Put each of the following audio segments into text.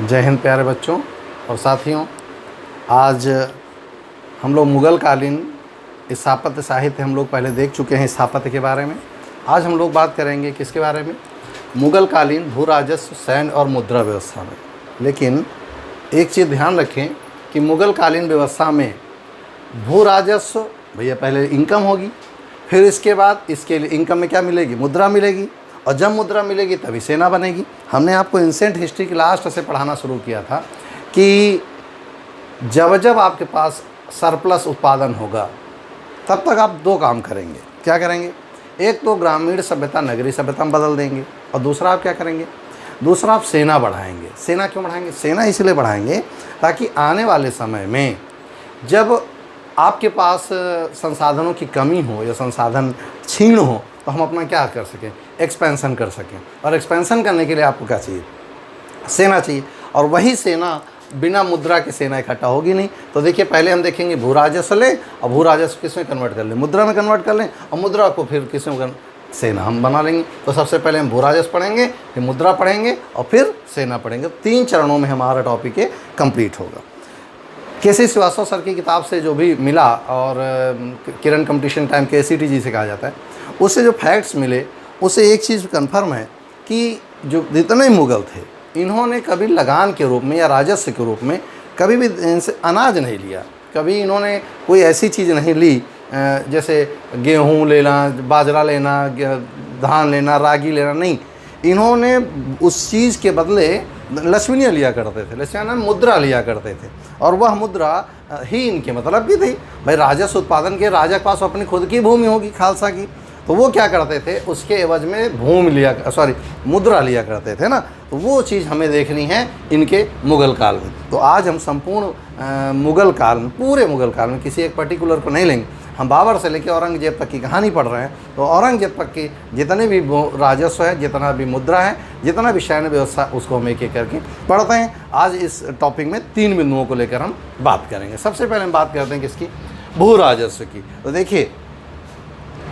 जय हिंद प्यारे बच्चों और साथियों। आज हम लोग मुग़ल कालीन स्थापत्य साहित्य हम लोग पहले देख चुके हैं स्थापत्य के बारे में। आज हम लोग बात करेंगे किसके बारे में? मुग़ल कालीन भू राजस्व, सैन्य और मुद्रा व्यवस्था में। लेकिन एक चीज़ ध्यान रखें कि मुग़ल कालीन व्यवस्था में भू राजस्व भैया पहले इनकम होगी, फिर इसके बाद इसके लिए इनकम में क्या मिलेगी? मुद्रा मिलेगी, और जब मुद्रा मिलेगी तभी सेना बनेगी। हमने आपको एंसेंट हिस्ट्री की लास्ट से पढ़ाना शुरू किया था कि जब जब आपके पास सरप्लस उत्पादन होगा तब तक आप दो काम करेंगे। क्या करेंगे? एक तो ग्रामीण सभ्यता नगरीय सभ्यता में बदल देंगे, और दूसरा आप क्या करेंगे? दूसरा आप सेना बढ़ाएंगे। सेना क्यों बढ़ाएंगे? सेना इसलिए बढ़ाएंगे ताकि आने वाले समय में जब आपके पास संसाधनों की कमी हो या संसाधन छीन हो तो हम अपना क्या कर सकें? एक्सपेंशन कर सकें। और एक्सपेंशन करने के लिए आपको क्या चाहिए? सेना चाहिए। और वही सेना बिना मुद्रा के सेना इकट्ठा होगी नहीं। तो देखिए, पहले हम देखेंगे भू राजस्व लें, और भू राजस्व किस में कन्वर्ट कर लें? मुद्रा में कन्वर्ट कर लें, और मुद्रा को फिर किस में सेना हम बना लेंगे। तो सबसे पहले हम भू राजस्व पढ़ेंगे, फिर मुद्रा पढ़ेंगे, और फिर सेना पढ़ेंगे। 3 चरणों में हमारा टॉपिक ये कंप्लीट होगा। केसी श्रीवास्तव सर की किताब से जो भी मिला, और किरण कंपटीशन टाइम KCT जी से कहा जाता है, उससे जो फैक्ट्स मिले उससे एक चीज़ कन्फर्म है कि जो जितने मुग़ल थे इन्होंने कभी लगान के रूप में या राजस्व के रूप में कभी भी इनसे अनाज नहीं लिया। कभी इन्होंने कोई ऐसी चीज़ नहीं ली जैसे गेहूँ लेना, बाजरा लेना, धान लेना, रागी लेना। नहीं, इन्होंने उस चीज़ के बदले लक्ष्मीनियाँ लिया करते थे, लक्ष्मीनियाँ मुद्रा लिया करते थे, और वह मुद्रा ही इनके मतलब की थी। भाई राजस्व उत्पादन के राजा के पास अपनी खुद की भूमि होगी खालसा की, तो वो क्या करते थे? उसके एवज में मुद्रा लिया करते थे ना। तो वो चीज़ हमें देखनी है इनके मुग़ल काल में। तो आज हम संपूर्ण मुग़ल काल में, पूरे मुग़ल काल में किसी एक पर्टिकुलर को नहीं लेंगे। हम बाबर से लेकर औरंगजेब तक की कहानी पढ़ रहे हैं। तो औरंगजेब तक की जितने भी राजस्व है, जितना भी मुद्रा है, जितना भी सैन्य व्यवस्था, उसको हम एक एक करके पढ़ते हैं। आज इस टॉपिक में 3 बिंदुओं को लेकर हम बात करेंगे। सबसे पहले हम बात करते हैं किसकी? भू राजस्व की। तो देखिए,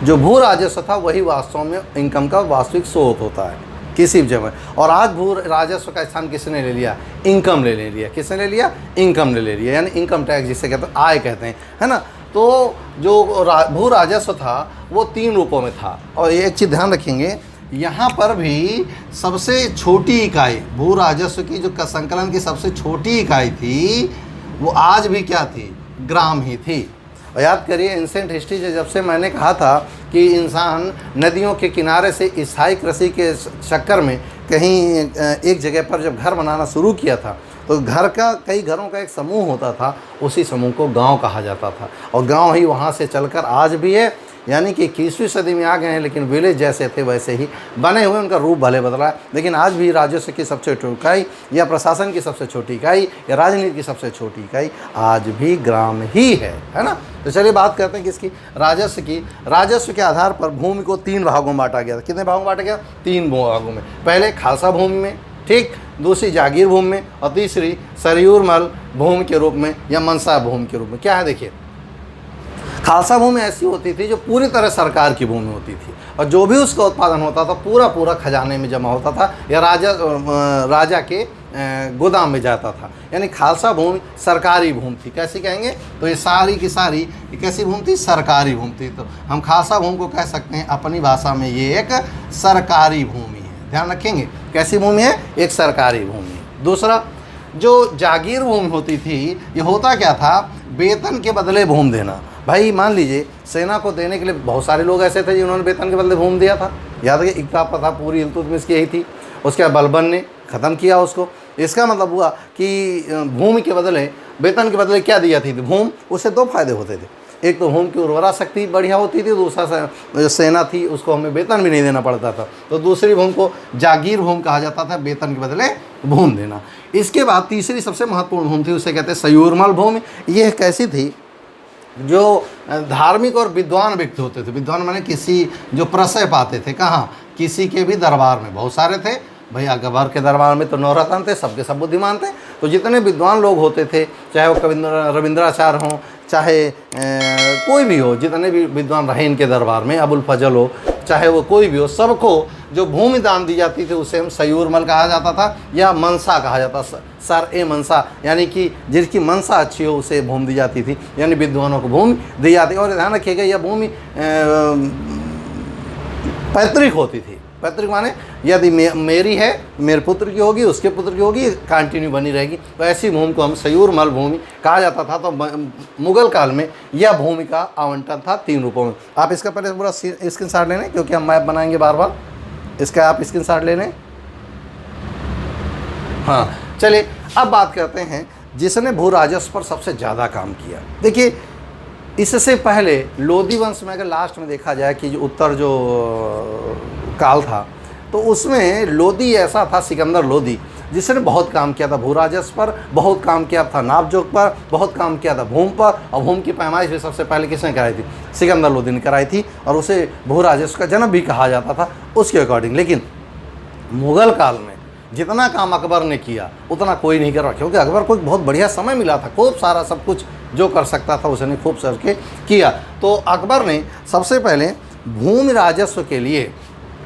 जो भू राजस्व था वही वास्तव में इनकम का वास्तविक स्रोत होता है किसी भी जगह। और आज भू राजस्व का स्थान किसने ले लिया? इनकम ले लिया। किसने ले लिया? इनकम ने ले लिया, यानी इनकम टैक्स जिसे कहते हैं, आय कहते हैं, है ना। तो जो भू राजस्व था वो 3 रूपों में था। और एक चीज़ ध्यान रखेंगे, यहाँ पर भी सबसे छोटी इकाई भू राजस्व की, जो संकलन की सबसे छोटी इकाई थी, वो आज भी क्या थी? ग्राम ही थी। और याद करिए, एंसेंट हिस्ट्री से जब से मैंने कहा था कि इंसान नदियों के किनारे से स्थायी कृषि के चक्कर में कहीं एक जगह पर जब घर बनाना शुरू किया था, तो घर का कई घरों का एक समूह होता था, उसी समूह को गांव कहा जाता था। और गांव ही वहां से चलकर आज भी है, यानी कि 21वीं सदी में आ गए हैं, लेकिन विलेज जैसे थे वैसे ही बने हुए। उनका रूप भले बदला है, लेकिन आज भी राजस्व की सबसे छोटी इकाई, या प्रशासन की सबसे छोटी इकाई, या राजनीति की सबसे छोटी इकाई आज भी ग्राम ही है ना। तो चलिए बात करते हैं किसकी? राजस्व की। राजस्व के आधार पर भूमि को 3 भागों में बांटा गया था। कितने भागों में बांटा गया? 3 भागों में। पहले खालसा भूमि में, ठीक, दूसरी जागीर भूमि में, और तीसरी सरयूरमल भूमि के रूप में या मनसा भूमि के रूप में। क्या है देखिए, खालसा भूमि ऐसी होती थी जो पूरी तरह सरकार की भूमि होती थी, और जो भी उसका उत्पादन होता था पूरा खजाने में जमा होता था, या राजा के गोदाम में जाता था। यानी खालसा भूमि सरकारी भूमि थी। कैसी कहेंगे? तो ये सारी की सारी कैसी भूमि थी? सरकारी भूमि थी। तो हम खालसा भूमि को कह सकते हैं अपनी भाषा में ये एक सरकारी भूमि है। ध्यान रखेंगे, कैसी भूमि है? एक सरकारी भूमि है। दूसरा, जो जागीर भूमि होती थी, ये होता क्या था? वेतन के बदले भूमि देना। भाई मान लीजिए, सेना को देने के लिए बहुत सारे लोग ऐसे थे जिन्होंने वेतन के बदले भूमि दिया था। याद है, इक्का प्रथा पूरी इल्तुतमिश की यही थी। उसके बाद बलबन ने ख़त्म किया उसको। इसका मतलब हुआ कि भूमि के बदले, वेतन के बदले क्या दिया थी? भूमि। उससे 2 फायदे होते थे। एक तो भूमि की उर्वरा शक्ति बढ़िया होती थी, दूसरा जो सेना थी उसको हमें वेतन भी नहीं देना पड़ता था। तो दूसरी भूमि को जागीर भूमि कहा जाता था, वेतन के बदले भूमि देना। इसके बाद तीसरी सबसे महत्वपूर्ण भूमि थी, उसे कहते हैं सयूरमल भूमि। ये कैसी थी? जो धार्मिक और विद्वान व्यक्ति होते थे। विद्वान माने किसी जो प्रशय पाते थे, कहाँ? किसी के भी दरबार में। बहुत सारे थे भाई, अकबर के दरबार में तो नौरत्न थे, सबके सब बुद्धिमान थे। तो जितने विद्वान लोग होते थे, चाहे वो रविंद्राचार्य हों, चाहे कोई भी हो, जितने भी विद्वान रहे इनके दरबार में, अबुल फजल हो, चाहे वो कोई भी हो, सबको जो भूमि दान दी जाती थी उसे हम सयूरमल कहा जाता था या मनसा कहा जाता। सर ए मनसा, यानी कि जिसकी मनसा अच्छी हो उसे भूमि दी जाती थी, यानी विद्वानों को भूमि दी जाती। और ध्यान रखिएगा यह भूमि पैतृक होती थी। पैतृक माने यदि मेरी है, मेरे पुत्र की होगी, उसके पुत्र की होगी, कंटिन्यू बनी रहेगी। तो ऐसी भूमि को हम सयूरमल भूमि कहा जाता था। तो मुगल काल में यह भूमि का आवंटन था 3 रूपों में। आप इसका पहले पूरा स्क्रीनशॉट लेने, क्योंकि हम मैप बनाएंगे बार बार, इसका आप स्क्रीनशॉट लेने। हाँ चलिए अब बात करते हैं जिसने भू राजस्व पर सबसे ज़्यादा काम किया। देखिए इससे पहले लोधी वंश में अगर लास्ट में देखा जाए कि जो उत्तर जो काल था, तो उसमें लोधी ऐसा था, सिकंदर लोधी, जिसने बहुत काम किया था भू राजस्व पर, बहुत काम किया था नापजोख पर, बहुत काम किया था भूमि पर। और भूमि की पैमाइश भी सबसे पहले किसने कराई थी? सिकंदर लोधी ने कराई थी, और उसे भू राजस्व का जनक भी कहा जाता था उसके अकॉर्डिंग। लेकिन मुग़ल काल में जितना काम अकबर ने किया उतना कोई नहीं कर रहा, क्योंकि अकबर को बहुत बढ़िया समय मिला था, खूब सारा सब कुछ जो कर सकता था उसने खूब करके किया। तो अकबर ने सबसे पहले भूमि राजस्व के लिए,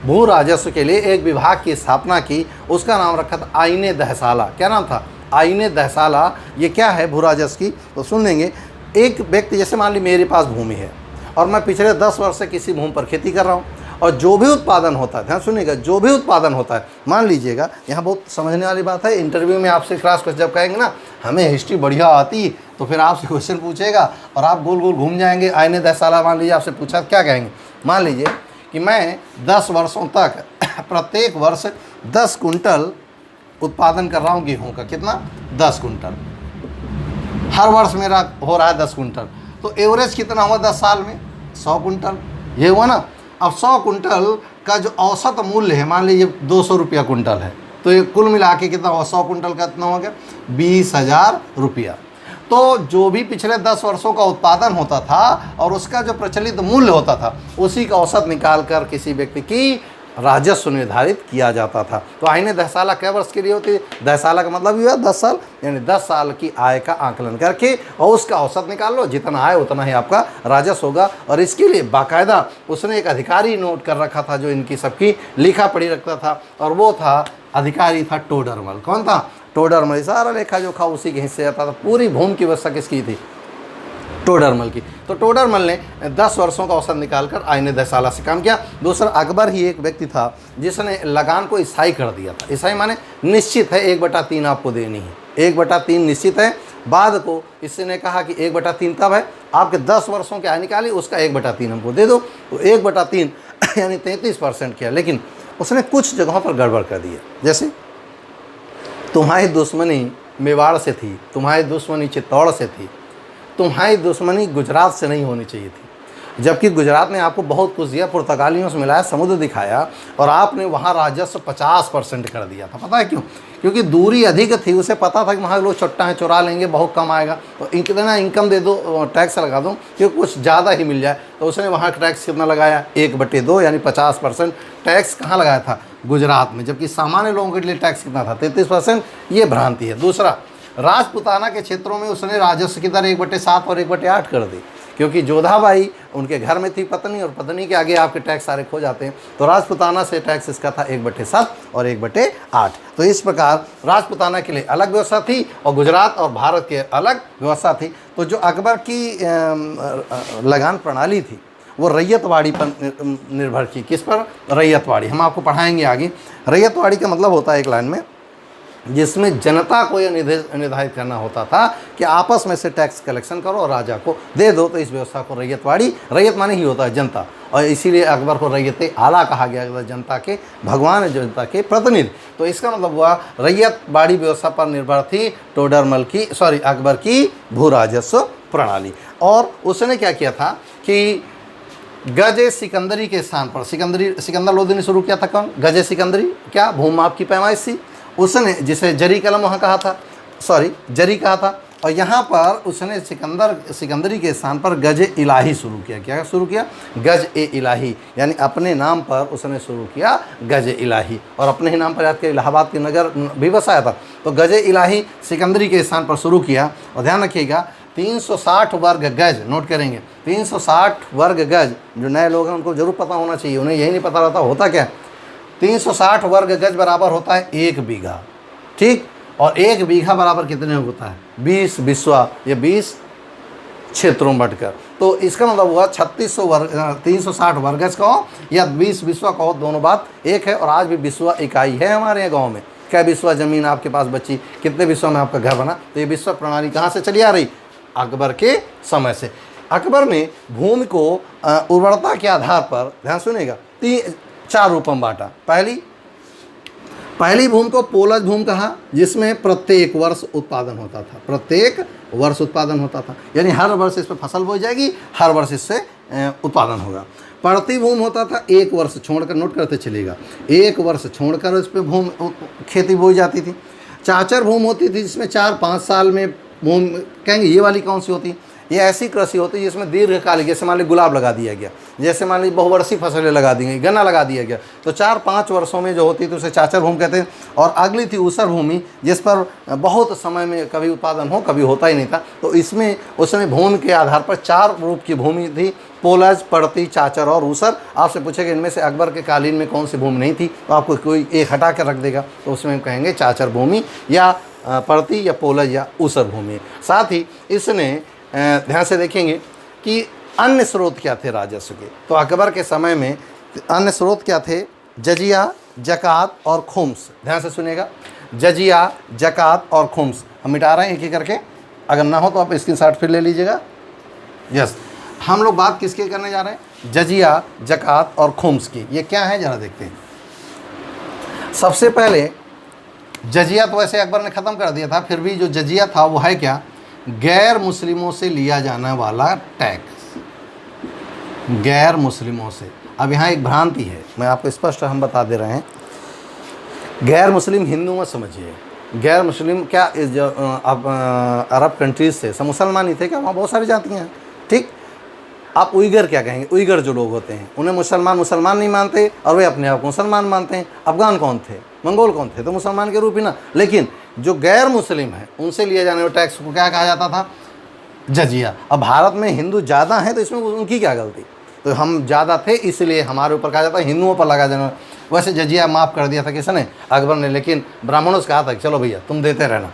भू राजस्व के लिए एक विभाग की स्थापना की। उसका नाम रखा था आईने दहसाला। क्या नाम था? आईने दहसाला। ये क्या है भू राजस्व की? तो सुन लेंगे। एक व्यक्ति, जैसे मान ली मेरे पास भूमि है और मैं पिछले 10 वर्ष से किसी भूमि पर खेती कर रहा हूँ, और जो भी उत्पादन होता है, ध्यान सुनिएगा, जो भी उत्पादन होता है, मान लीजिएगा, यहाँ बहुत समझने वाली बात है, इंटरव्यू में आपसे क्रॉस क्वेश्चन जब कहेंगे ना हमें हिस्ट्री बढ़िया आती, तो फिर आपसे क्वेश्चन पूछेगा और आप गोल गोल घूम जाएंगे। आईने दहसाला मान लीजिए आपसे पूछा, क्या कहेंगे? मान लीजिए कि मैं 10 वर्षों तक प्रत्येक वर्ष 10 कुंटल उत्पादन कर रहा हूँ गेहूँ का। कितना? 10 कुंटल। हर वर्ष मेरा हो रहा है 10 कुंटल, तो एवरेज कितना हुआ 10 साल में? 100 कुंटल। ये हुआ ना। अब 100 कुंटल का जो औसत मूल्य है, मान लीजिए 200 रुपया कुंटल है, तो ये कुल मिला के कितना हुआ? 100 कुंटल का कितना हो गया? 20,000 रुपया। तो जो भी पिछले 10 वर्षों का उत्पादन होता था और उसका जो प्रचलित मूल्य होता था, उसी का औसत निकाल कर किसी व्यक्ति की राजस्व निर्धारित किया जाता था। तो आईने दहसाला कै वर्ष के लिए होती है? दहसाला का मतलब ये हुआ 10 साल, यानी 10 साल की आय का आकलन करके और उसका औसत निकाल लो, जितना आए उतना ही आपका राजस्व होगा। और इसके लिए बाकायदा उसने एक अधिकारी नोट कर रखा था जो इनकी सबकी लिखा पढ़ी रखता था, और वो था अधिकारी था टोडरमल। कौन था? टोडरमल। सारा लेखा जोखा उसी के हिस्से आता था। पूरी भूमि की व्यवस्था किसकी थी? टोडरमल की। तो टोडरमल ने 10 वर्षों का औसत निकालकर आईने दहसाला से काम किया। दूसरा, अकबर ही एक व्यक्ति था जिसने लगान को ईसाई कर दिया था। ईसाई माने निश्चित है 1/3 आपको देनी है, 1/3 निश्चित है। बाद को इसने कहा कि 1/3 तब है आपके 10 वर्षों की आय निकाली, उसका 1/3 हमको दे दो। तो 1/3 यानी 33% किया। लेकिन उसने कुछ जगहों पर गड़बड़ कर दिया। जैसे तुम्हारी दुश्मनी मेवाड़ से थी, तुम्हारी दुश्मनी चित्तौड़ से थी, तुम्हारी दुश्मनी गुजरात से नहीं होनी चाहिए थी। जबकि गुजरात ने आपको बहुत कुछ दिया, पुर्तगालियों से मिलाया, समुद्र दिखाया, और आपने वहाँ राजस्व 50% कर दिया था। पता है क्यों? क्योंकि दूरी अधिक थी। उसे पता था कि वहाँ लोग चट्टा है, चुरा लेंगे, बहुत कम आएगा, तो इतना इनकम दे दो, टैक्स लगा दो कि कुछ ज़्यादा ही मिल जाए। तो उसने वहाँ टैक्स कितना लगाया? 1/2 यानी 50% टैक्स कहाँ लगाया था? गुजरात में। जबकि सामान्य लोगों के लिए टैक्स कितना था? 33%। ये भ्रांति है। दूसरा, राजपुताना के क्षेत्रों में उसने राजस्व की दर 1/7 और 1/8 कर दी, क्योंकि जोधाबाई उनके घर में थी पत्नी, और पत्नी के आगे आपके टैक्स सारे खो जाते हैं। तो राजपुताना से टैक्स इसका था 1/7 और 1/8। तो इस प्रकार राजपुताना के लिए अलग व्यवस्था थी और गुजरात और भारत के अलग व्यवस्था थी। तो जो अकबर की लगान प्रणाली थी वो रैयतवाड़ी पर निर्भर की। किस पर? रैयतवाड़ी। हम आपको पढ़ाएंगे आगे। रैयतवाड़ी का मतलब होता है एक लाइन में, जिसमें जनता को यह निर्धारित करना होता था कि आपस में से टैक्स कलेक्शन करो और राजा को दे दो। तो इस व्यवस्था को रैयतवाड़ी, रैयत माने ही होता है जनता, और इसीलिए अकबर को रैयत आला कहा गया। जनता के भगवान, जनता के प्रतिनिधि। तो इसका मतलब हुआ रैयतवाड़ी व्यवस्था पर निर्भर थी टोडरमल की, अकबर की भू राजस्व प्रणाली। और उसने क्या किया था कि गजे सिकंदरी के स्थान पर, सिकंदर लोधी ने शुरू किया था। कौन? गजे सिकंदरी। क्या? भूमाप की पैमाइश थी। उसने जिसे जरी कलम वहाँ कहा था, जरी कहा था। और यहाँ पर उसने सिकंदरी के स्थान पर गज इलाही शुरू किया। क्या शुरू किया? गज ए इलाही, यानी अपने नाम पर उसने शुरू किया गज इलाही। और अपने ही नाम पर याद किया, इलाहाबाद के नगर भी बसाया था। तो गज इलाही सिकंदरी के स्थान पर शुरू किया। और ध्यान रखिएगा 360 वर्ग गज, नोट करेंगे 360 वर्ग गज। जो नए लोग हैं उनको जरूर पता होना चाहिए, उन्हें यही नहीं पता रहता होता क्या। 360 वर्ग गज बराबर होता है 1 बीघा, ठीक। और 1 बीघा बराबर कितने होता है? 20 बिस्वा, ये 20 क्षेत्रों में बंटकर। तो इसका मतलब हुआ 3600 वर्ग 360 वर्ग गज कहो या 20 बिस्वा कहो, दोनों बात एक है। और आज भी बिस्वा इकाई है हमारे यहाँ गाँव में। क्या बिस्वा ज़मीन आपके पास बची, कितने बिस्वा में आपका घर बना? तो ये बिस्वा प्रणाली कहाँ से चली आ रही? अकबर के समय से। अकबर ने भूमि को उर्वरता के आधार पर, ध्यान सुनिएगा, 4 रूपों में बांटा। पहली भूमि को पोलज भूमि कहा, जिसमें प्रत्येक वर्ष उत्पादन होता था, प्रत्येक वर्ष उत्पादन होता था, यानी हर वर्ष इस पर फसल बोई जाएगी, हर वर्ष इससे उत्पादन होगा। पड़ती भूमि होता था, 1 वर्ष छोड़कर, नोट करते चलेगा, 1 वर्ष छोड़कर इस पर भूमि खेती बोई जाती थी। चाचर भूमि होती थी, जिसमें 4-5 साल में भूमि, कहेंगे ये वाली कौन सी होती? ये ऐसी कृषि होती है जिसमें दीर्घकालिक, जैसे मान ली गुलाब लगा दिया गया, जैसे मान ली बहुवर्षीय फसलें लगा दी गई, गन्ना लगा दिया गया, तो 4-5 वर्षों में जो होती थी उसे चाचर भूमि कहते हैं। और अगली थी ऊसर भूमि, जिस पर बहुत समय में कभी उत्पादन हो, कभी होता ही नहीं था। तो इसमें उस समय भूमि के आधार पर 4 रूप की भूमि थी, पोलज, पड़ती, चाचर और ऊसर। आपसे पूछेगा इनमें से अकबर के कालीन में कौन सी भूमि नहीं थी, तो आपको कोई एक हटा कर रख देगा, तो उसमें हम कहेंगे चाचर भूमि या पड़ती या पोलज या ऊसर भूमि। साथ ही इसने ध्यान से देखेंगे कि अन्य स्रोत क्या थे राजस्व के। तो अकबर के समय में अन्य स्रोत क्या थे? जजिया, जकात और खुम्स। ध्यान से सुनिएगा, जजिया, जकात और खुम्स। हम मिटा रहे हैं एक एक करके, अगर ना हो तो आप स्क्रीनशॉट फिर ले लीजिएगा। यस, हम लोग बात किसके करने जा रहे हैं? जजिया, जकात और खुम्स की। ये क्या है ज़रा देखते हैं। सबसे पहले जजिया तो वैसे अकबर ने ख़त्म कर दिया था, फिर भी जो जजिया था वो है क्या? गैर मुस्लिमों से लिया जाने वाला टैक्स, गैर मुस्लिमों से। अब यहाँ एक भ्रांति है, मैं आपको स्पष्ट हम बता दे रहे हैं। गैर मुस्लिम हिंदू मत समझिए, गैर मुस्लिम क्या अब अरब कंट्रीज से सब मुसलमान ही थे क्या? वहाँ बहुत सारी जातियाँ हैं, ठीक। आप उइगर क्या कहेंगे? उइगर जो लोग होते हैं उन्हें मुसलमान नहीं मानते और वे अपने आप को मुसलमान मानते हैं। अफगान कौन थे? मंगोल कौन थे? तो मुसलमान के रूप ही ना। लेकिन जो गैर मुस्लिम है उनसे लिए जाने वाले टैक्स को क्या कहा जाता था? जजिया। अब भारत में हिंदू ज़्यादा हैं तो इसमें उनकी क्या गलती? तो हम ज़्यादा थे इसलिए हमारे ऊपर कहा जाता है, हिंदुओं पर लगा जाने। वैसे जजिया माफ़ कर दिया था किसने? अकबर ने, लेकिन ब्राह्मणों से कहा था कि चलो भैया तुम देते रहना।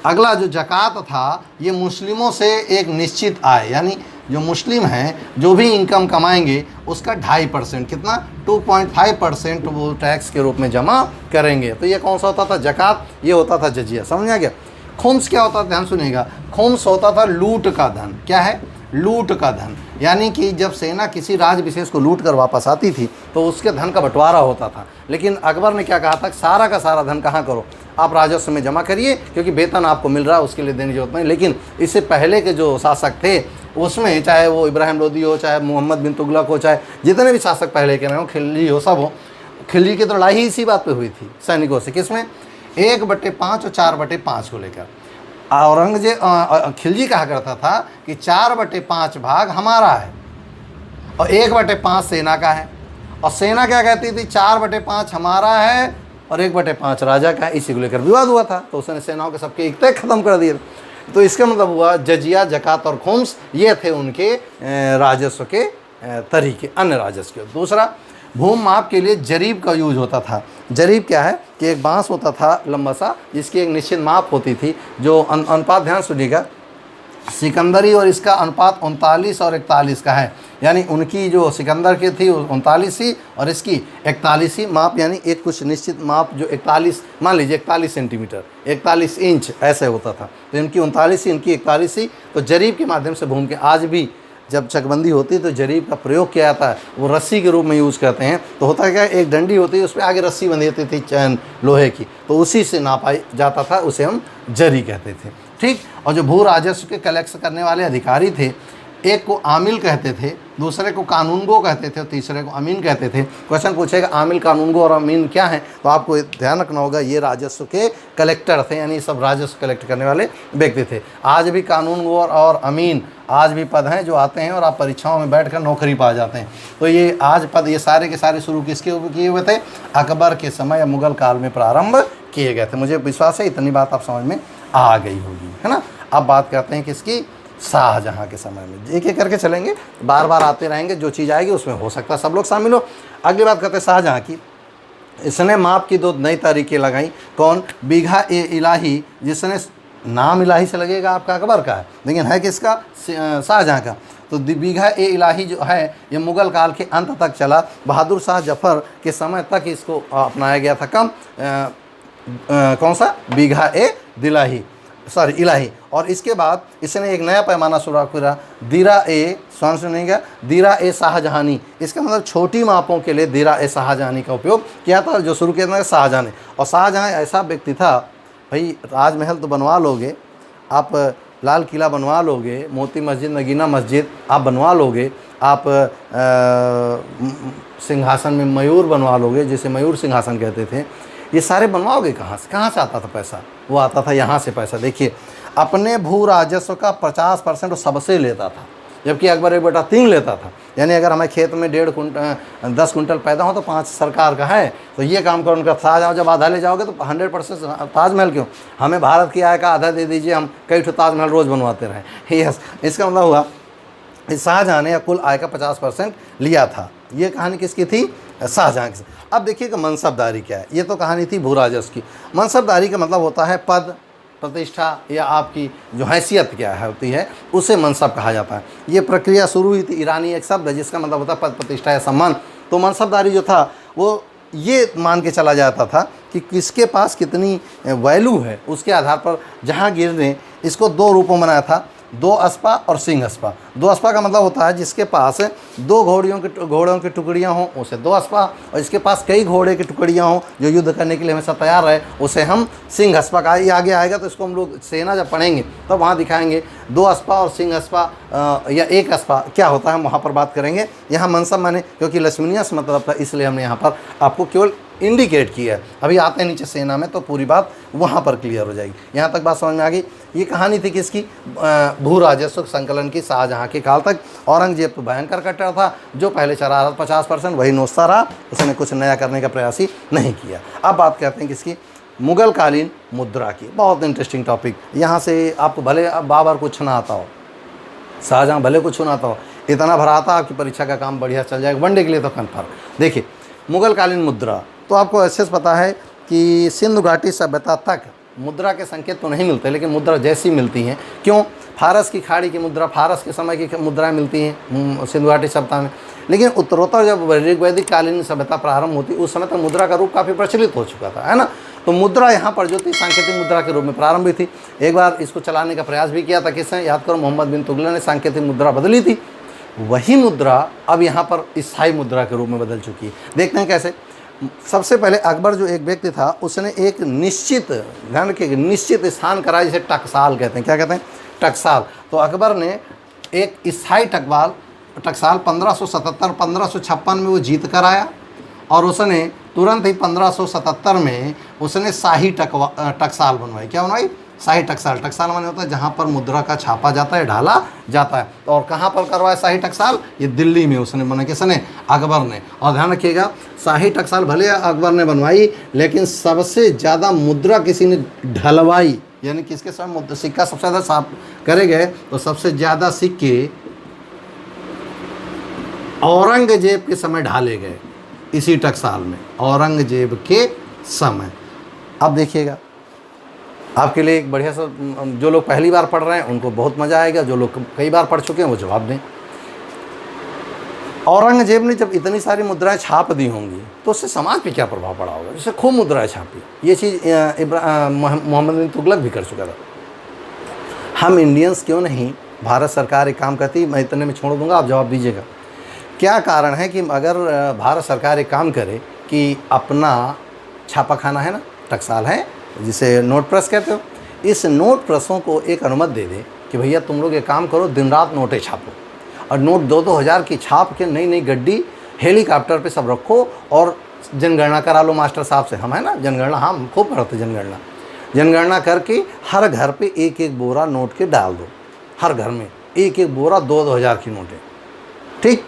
अगला जो जकात था, ये मुस्लिमों से एक निश्चित आय, यानी जो मुस्लिम हैं जो भी इनकम कमाएंगे उसका 2.5%, कितना? 2.5% वो टैक्स के रूप में जमा करेंगे। तो ये कौन सा होता था? जकात। ये होता था जजिया। समझ आ गया? खुम्स क्या होता था? ध्यान सुनिएगा, खुम्स होता था लूट का धन। क्या है? लूट का धन। यानी कि जब सेना किसी राज्य विशेष को लूट कर वापस आती थी तो उसके धन का बंटवारा होता था। लेकिन अकबर ने क्या कहा था? सारा का सारा धन कहाँ करो? आप राजस्व में जमा करिए, क्योंकि वेतन आपको मिल रहा है, उसके लिए देने की जरूरत नहीं। लेकिन इससे पहले के जो शासक थे उसमें, चाहे वो इब्राहिम लोदी हो, चाहे मोहम्मद बिन तुगलक हो, चाहे जितने भी शासक पहले के हो, खिलजी हो, सब हो, खिलजी की तो लड़ाई ही इसी बात पे हुई थी सैनिकों से। किसमें? 1/5 और 4/5 को लेकर। औरंगजेब, खिलजी कहा करता था कि 4/5 भाग हमारा है और 1/5 सेना का है। और सेना क्या कहती थी? 4/5 हमारा है और 1/5 राजा का है। इसी को लेकर विवाद हुआ था, तो उसने सेनाओं के सबके एकते ख़त्म कर दिए। तो इसका मतलब हुआ जजिया, जकात और खुम्स, ये थे उनके राजस्व के तरीके, अन्य राजस्व के। दूसरा, भूमि माप के लिए जरीब का यूज होता था। जरीब क्या है कि एक बांस होता था लंबा सा, जिसकी एक निश्चित माप होती थी, जो अनुपात, ध्यान सुनिएगा, सिकंदरी और इसका अनुपात 39 और 41 का है। यानी उनकी जो सिकंदर की थी 39 ही और इसकी 41 ही माप, यानी एक कुछ निश्चित माप जो 41, मान लीजिए 41 सेंटीमीटर, 41 इंच ऐसे होता था। तो इनकी 39 ही, इनकी 41 ही। तो जरीब के माध्यम से भूमि के, आज भी जब चकबंदी होती है तो जरीब का प्रयोग किया जाता है। वो रस्सी के रूप में यूज़ करते हैं। तो होता है क्या, एक डंडी होती है, उस पर आगे रस्सी बंधी होती थी चैन लोहे की, तो उसी से नापा जाता था, उसे हम जरी कहते थे, ठीक। और जो भू राजस्व के कलेक्ट करने वाले अधिकारी थे, एक को आमिल कहते थे, दूसरे को कानूनगो कहते थे और तीसरे को अमीन कहते थे। क्वेश्चन पूछेगा आमिल, कानूनगो और अमीन क्या है, तो आपको ध्यान रखना होगा ये राजस्व के कलेक्टर थे, यानी सब राजस्व कलेक्ट करने वाले व्यक्ति थे। आज भी कानूनगो और अमीन आज भी पद हैं जो आते हैं और आप परीक्षाओं में बैठकर नौकरी पा जाते हैं। तो ये आज पद, ये सारे के सारे शुरू किसके किए हुए थे? अकबर के समय या मुगल काल में प्रारंभ किए गए थे। मुझे विश्वास है इतनी बात आप समझ में आ गई होगी, है ना। अब बात करते हैं किसकी? शाहजहाँ के समय में। एक एक करके चलेंगे, बार बार आते रहेंगे, जो चीज़ आएगी उसमें हो सकता है सब लोग शामिल हो। अगली बात करते हैं शाहजहाँ की। इसने माप की दो नई तारीखें लगाई। कौन? बीघा ए इलाही, जिसने नाम इलाही से लगेगा आपका अकबर का है, लेकिन है किसका? शाहजहाँ का। तो बीघा ए इलाही जो है ये मुग़ल काल के अंत तक चला। बहादुर शाह जफ़र के समय तक इसको अपनाया गया था। कम कौन सा? बीघा ए दिलाही, सॉरी इलाही। और इसके बाद इसने एक नया पैमाना शुरू किया, दीरा ए, सुनेंगे, दीरा ए शाहजहानी। इसका मतलब छोटी मापों के लिए दीरा ए शाहजहानी का उपयोग किया था, जो शुरू किया था शाहजहाँ ने। और शाहजहाँ ऐसा व्यक्ति था, भाई राजमहल तो बनवा लोगे आप, लाल किला बनवा लोगे, मोती मस्जिद, नगीना मस्जिद आप बनवा लोगे, आप सिंहासन में मयूर बनवा लोगे, जिसे मयूर सिंहासन कहते थे, ये सारे बनवाओगे कहाँ से? कहाँ से आता था पैसा? वो आता था यहाँ से पैसा। देखिए, अपने भू राजस्व का 50% सबसे लेता था, जबकि अकबर 1/3 लेता था। यानी अगर हमें खेत में 10 कुंटल पैदा हो तो 5 सरकार का है। तो ये काम करो उनका। शाहजहाँ जब आधा ले जाओगे तो 100% ताजमहल क्यों? हमें भारत की आय का आधा दे दीजिए, हम कई ठो ताजमहल रोज़ बनवाते रहे। यस, इसका मतलब हुआ शाहजहाँ ने कुल आय का 50% लिया था। ये कहानी किसकी थी? शाहजहाँ की। अब देखिएगा मनसबदारी क्या है। ये तो कहानी थी भू राजस्व की। मनसबदारी का मतलब होता है पद, प्रतिष्ठा, या आपकी जो हैसियत क्या है होती है, उसे मनसब कहा जाता है। ये प्रक्रिया शुरू हुई थी, ईरानी एक शब्द है जिसका मतलब होता है पद, प्रतिष्ठा या सम्मान। तो मनसबदारी जो था वो ये मान के चला जाता था कि किसके पास कितनी वैल्यू है, उसके आधार पर जहाँगीर ने इसको 2 रूपों में बनाया था, 2 अस्पा और सिंह अस्पा। 2 अस्पा का मतलब होता है जिसके पास 2 घोड़ों की टुकड़ियाँ हों उसे 2 अस्पा, और इसके पास कई घोड़े की टुकड़ियाँ हों जो युद्ध करने के लिए हमेशा तैयार है, उसे हम सिंह अस्पा का। ये आगे आएगा तो इसको हम लोग सेना जब पढ़ेंगे तब वहाँ दिखाएंगे 2 अस्पा और सिंह अस्पा या 1 अस्पा क्या होता है, वहाँ पर बात करेंगे। यहाँ मनसब मैंने क्योंकि लक्ष्मणियस मतलब था इसलिए हमने यहाँ पर आपको केवल इंडिकेट किया है। अभी आते हैं नीचे सेना में तो पूरी बात वहाँ पर क्लियर हो जाएगी। यहाँ तक बात समझ में आ गई। ये कहानी थी किसकी? भू राजस्व संकलन की, शाहजहाँ के काल तक। औरंगजेब तो भयंकर कट्टर था, जो पहले चला रहा 50% वही नोचता रहा, उसने कुछ नया करने का प्रयास ही नहीं किया। अब बात करते हैं किसकी? मुग़ल कालीन मुद्रा की। बहुत इंटरेस्टिंग टॉपिक। यहाँ से आपको भले बाबर कुछ ना आता हो, शाहजहाँ भले कुछ ना आता हो, इतना भराता आपकी परीक्षा का काम बढ़िया चल जाएगा, वनडे के लिए तो कन्फर्म। देखिए, मुग़ल कालीन मुद्रा तो आपको अच्छे से पता है कि सिंधु घाटी सभ्यता तक मुद्रा के संकेत तो नहीं मिलते, लेकिन मुद्रा जैसी मिलती हैं। क्यों? फारस की खाड़ी की मुद्रा, फारस के समय की मुद्राएं मिलती हैं सिंधु घाटी सभ्यता में। लेकिन उत्तरोत्तर जब वैदिक कालीन सभ्यता प्रारंभ होती, उस समय तक मुद्रा का रूप काफ़ी प्रचलित हो चुका था, है ना। तो मुद्रा यहाँ पर जो थी सांकेतिक मुद्रा के रूप में प्रारंभ हुई थी। एक बार इसको चलाने का प्रयास भी किया था किसने? याद करो, मोहम्मद बिन तुगलक ने सांकेतिक मुद्रा बदली थी। वही मुद्रा अब यहाँ पर स्थायी मुद्रा के रूप में बदल चुकी है। देखते हैं कैसे। सबसे पहले अकबर जो एक व्यक्ति था उसने एक निश्चित धन के निश्चित स्थान कराया, जिसे टकसाल कहते हैं। क्या कहते हैं? टकसाल। तो अकबर ने एक स्थायी टकसाल 1577-1556 में वो जीत कर आया, और उसने तुरंत ही 1577 में उसने शाही टकसाल बनवाई। क्या बनवाई? शाही टकसाल। टकसाल माने होता है जहाँ पर मुद्रा का छापा जाता है, ढाला जाता है। तो और कहाँ पर करवाया शाही टकसाल? ये दिल्ली में उसने बना, किसने? अकबर ने। और ध्यान रखिएगा, शाही टकसाल भले अकबर ने बनवाई, लेकिन सबसे ज़्यादा मुद्रा किसी ने ढलवाई। यानी किसके समय सिक्का सबसे ज़्यादा साफ करे गए, तो सबसे ज़्यादा सिक्के औरंगजेब के समय ढाले गए इसी टकसाल में, औरंगजेब के समय। अब देखिएगा, आपके लिए एक बढ़िया सा, जो लोग पहली बार पढ़ रहे हैं उनको बहुत मज़ा आएगा, जो लोग कई बार पढ़ चुके हैं वो जवाब दें। औरंगजेब ने जब इतनी सारी मुद्राएं छाप दी होंगी तो उससे समाज पे क्या प्रभाव पड़ा होगा? जैसे खूब मुद्राएं छापी, ये चीज़ मोहम्मद बिन तुगलक भी कर चुका था। हम इंडियंस क्यों नहीं? भारत सरकार एक काम करती, मैं इतने में छोड़ दूंगा, आप जवाब दीजिएगा। क्या कारण है कि अगर भारत सरकार एक काम करे कि अपना छापाखाना है ना, टकसाल है जिसे नोट प्रेस कहते हो, इस नोट प्रेसों को एक अनुमति दे दे कि भैया तुम लोग एक काम करो, दिन रात नोटें छापो, और नोट 2-2 हज़ार की छाप के नई नई गड्डी हेलीकॉप्टर पे सब रखो, और जनगणना करा लो मास्टर साहब से। हम है ना जनगणना, हम खूब करते जनगणना करके हर घर पे 1-1 बोरा नोट के डाल दो। हर घर में 1-1 बोरा 2-2 हज़ार की नोटें। ठीक,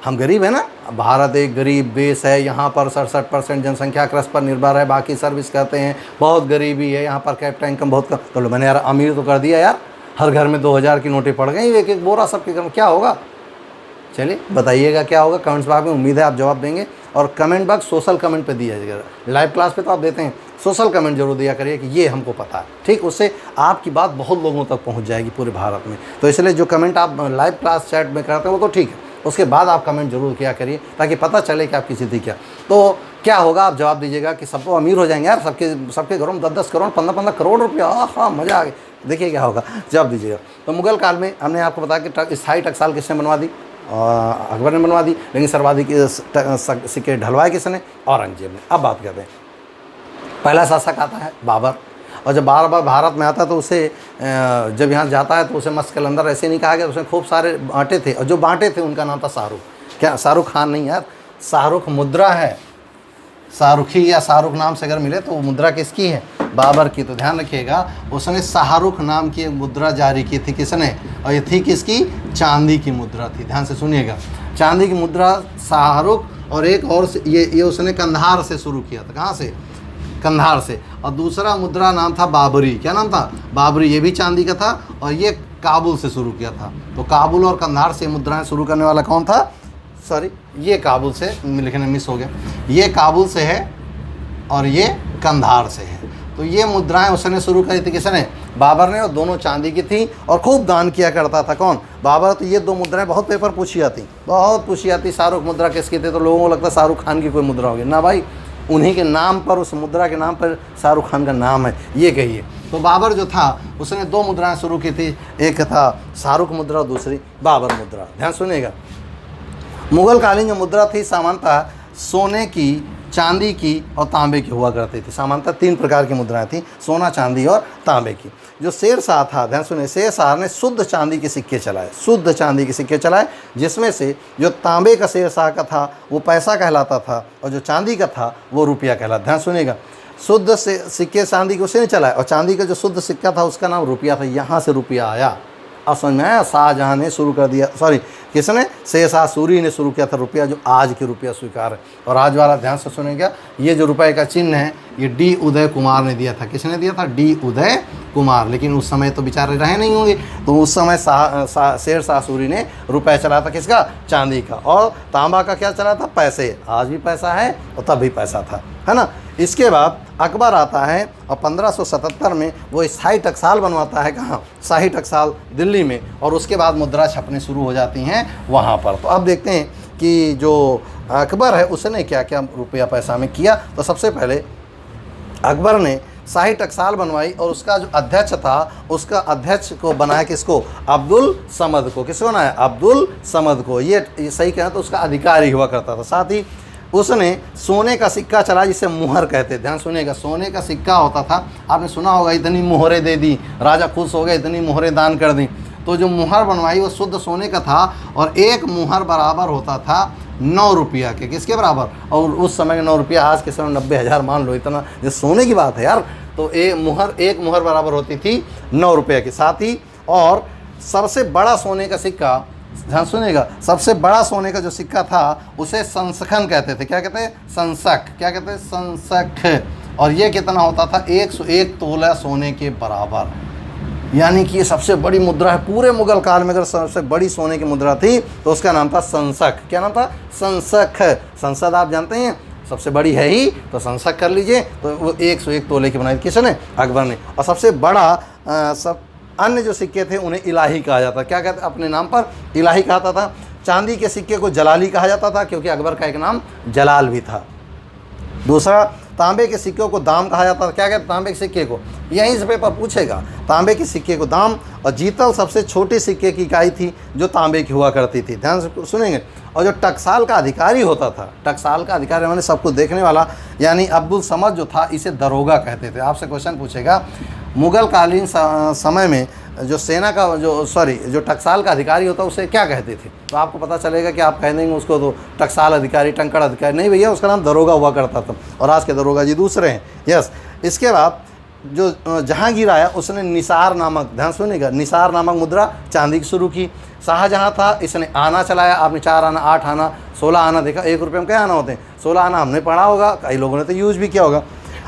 हम गरीब है ना, भारत एक गरीब देश है, यहाँ पर 67% जनसंख्या कृषि पर निर्भर है, बाकी सर्विस करते हैं, बहुत गरीबी है, यहाँ पर कैपिटल इनकम बहुत कम। तो मैंने यार अमीर तो कर दिया यार, हर घर में 2 हज़ार की नोटें पड़ गई, 1-1 बोरा सबके घर में, क्या होगा? चलिए बताइएगा क्या होगा कमेंट्स बॉक्स में, उम्मीद है आप जवाब देंगे। और कमेंट बॉक्स सोशल कमेंट पे दिया जाएगा, लाइव क्लास पे तो आप देते हैं, सोशल कमेंट जरूर दिया करिए कि ये हमको पता है, ठीक। उससे आपकी बात बहुत लोगों तक पहुंच जाएगी पूरे भारत में। तो इसलिए जो कमेंट आप लाइव क्लास चैट में करते हैं वो तो ठीक है, उसके बाद आप कमेंट जरूर किया करिए ताकि पता चले कि आपकी स्थिति क्या। तो क्या होगा आप जवाब दीजिएगा कि सब तो अमीर हो जाएंगे यार, सबके घरों में 10-10 करोड़ 15-15 करोड़ रुपया, हाँ मज़ा आ गया। देखिए क्या होगा, जवाब दीजिएगा। तो मुगल काल में हमने आपको बताया कि स्थायी टकसाल किसने बनवा दी, अकबर ने बनवा दी, लेकिन सर्वाधिक सिक्के ढलवाए किसने, औरंगजेब ने। अब बात करते हैं, पहला शासक आता है बाबर, और जब बाबर भारत में आता है तो उसे जब यहाँ जाता है तो उसे मस्त कलंदर ऐसे नहीं कहा गया, उसने खूब सारे बांटे थे, और जो बांटे थे उनका नाम था शाहरुख। क्या शाहरुख खान नहीं यार, शाहरुख मुद्रा है, शाहरुखी या शाहरुख नाम से अगर मिले तो वो मुद्रा किसकी है, बाबर की। तो ध्यान रखिएगा, उसने शाहरुख नाम की एक मुद्रा जारी की थी, किसने, और ये थी किसकी, चांदी की मुद्रा थी। ध्यान से सुनिएगा, चांदी की मुद्रा शाहरुख, और एक और ये उसने कंधार से शुरू किया था। कहाँ से, कंधार से। और दूसरा मुद्रा नाम था बाबरी, क्या नाम था, बाबरी, ये भी चांदी का था, और ये काबुल से शुरू किया था। तो काबुल और कंधार से मुद्राएं शुरू करने वाला कौन था, सॉरी ये काबुल से लिखने मिस हो गया, ये काबुल से है और ये कंधार से है। तो ये मुद्राएं उसने शुरू करी थी किसने, बाबर ने, और दोनों चांदी की थी, और खूब दान किया करता था कौन, बाबर। तो ये दो मुद्राएं बहुत पेपर पूछी जाती, बहुत पूछी जाती। शाहरुख मुद्रा किसकी थी, तो लोगों को लगता है शाहरुख खान की कोई मुद्रा होगी ना भाई, उन्हीं के नाम पर, उस मुद्रा के नाम पर शाहरुख खान का नाम है, ये कहिए। तो बाबर जो था उसने दो मुद्राएं शुरू की थी, एक था शाहरुख मुद्रा और दूसरी बाबर मुद्रा। ध्यान सुनिएगा, मुगल कालीन जो मुद्रा थी सामान्यतः सोने की, चांदी की और तांबे की हुआ करती थी। सामान्यतः 3 प्रकार की मुद्राएं थी, सोना, चांदी और तांबे की। जो शेरशाह था, ध्यान सुनिए, शेरशाह ने शुद्ध चांदी के सिक्के चलाए, शुद्ध चांदी के सिक्के चलाए, जिसमें से जो तांबे का शेरशाह का था वो पैसा कहलाता था, और जो चांदी का था वो रुपया कहलाता। ध्यान सुनिएगा, शुद्ध से सिक्के चांदी के उसने चलाए, और चांदी का जो शुद्ध सिक्का था उसका नाम रुपया था। यहाँ से रुपया आया, अब समझ में आया, शाहजहाँ ने शुरू कर दिया, सॉरी किसने, शेरशाह सूरी ने शुरू किया था रुपया, जो आज के रुपया स्वीकार है। और आज वाला ध्यान से सुनेगा, ये जो रुपए का चिन्ह है ये डी उदय कुमार ने दिया था। किसने दिया था, डी उदय कुमार। लेकिन उस समय तो बेचारे रहे नहीं होंगे, तो उस समय शेरशाह सूरी ने रुपये चला था किसका, चांदी का, और तांबा का क्या चला था, पैसे। आज भी पैसा है और तब भी पैसा था, है ना। इसके बाद अकबर आता है और 1577 में वो स्थायी टकसाल बनवाता है, कहाँ, शाही टकसाल दिल्ली में, और उसके बाद मुद्रा छपने शुरू हो जाती हैं वहाँ पर। तो अब देखते हैं कि जो अकबर है उसने क्या क्या रुपया पैसा में किया। तो सबसे पहले अकबर ने शाही टकसाल बनवाई, और उसका जो अध्यक्ष था उसका अध्यक्ष को बनाया किसको, अब्दुल समद को। किसको बनाया, अब्दुल समद को। ये सही कहना तो उसका अधिकारी हुआ करता था। साथ ही उसने सोने का सिक्का चला, जिसे मुहर कहते। ध्यान सुनिएगा, सोने का सिक्का होता था, आपने सुना होगा, इतनी मोहरें दे दी, राजा खुश हो गए, इतनी मोहरें दान कर दी। तो जो मुहर बनवाई वो शुद्ध सोने का था, और एक मुहर बराबर होता था 9 रुपया के। किसके बराबर, और उस समय 9 रुपया, आज के समय 90,000 मान लो, इतना जो सोने की बात है यार। तो एक मुहर बराबर होती थी 9 रुपये के। साथ ही और सबसे बड़ा सोने का सिक्का, ध्यान सुनिएगा, सबसे बड़ा सोने का जो सिक्का था उसे संसखन कहते थे। क्या कहते हैं, संसक। क्या कहते हैं, संसक। और ये कितना होता था, 101 तोला सोने के बराबर। यानी कि ये सबसे बड़ी मुद्रा है पूरे मुगल काल में। अगर सबसे बड़ी सोने की मुद्रा थी तो उसका नाम था संसक। क्या नाम था, संसक। संसद आप जानते हैं सबसे बड़ी है ही, तो संसक कर लीजिए। तो वो 101 तोले की बनाई किसने, अकबर ने। और सबसे बड़ा सब अन्य जो सिक्के थे उन्हें इलाही कहा जाता। क्या कहते, अपने नाम पर इलाही कहता था। चांदी के सिक्के को जलाली कहा जाता था, क्योंकि अकबर का एक नाम जलाल भी था। दूसरा, तांबे के सिक्कों को दाम कहा जाता था। क्या कहते, तांबे के सिक्के को, यहीं से पेपर पूछेगा, तांबे के सिक्के को दाम। और जीतल सबसे छोटे सिक्के की इकाई थी जो तांबे की हुआ करती थी। ध्यान से सुनेंगे। और जो टकसाल का अधिकारी होता था, टकसाल का अधिकारी मैंने सब कुछ देखने वाला, यानी अब्दुल समद जो था, इसे दरोगा कहते थे। आपसे क्वेश्चन पूछेगा, मुगल कालीन समय में जो सेना का जो टकसाल का अधिकारी होता उसे क्या कहते थे, तो आपको पता चलेगा कि आप कह देंगे उसको तो टकसाल अधिकारी, टंकड़ अधिकारी। नहीं भैया, उसका नाम दरोगा हुआ करता था, और आज के दरोगा जी दूसरे हैं। यस। इसके बाद जो जहांगीर आया उसने निसार नामक, ध्यान सुनिएगा, निसार नामक मुद्रा चांदी की शुरू की। शाहजहाँ था, इसने आना चलाया। आपने 4 आना, 8 आना, 16 आना देखा। 1 रुपये में क्या आना होते हैं, 16 आना हमने पढ़ा होगा, कई लोगों ने तो यूज़ भी किया होगा।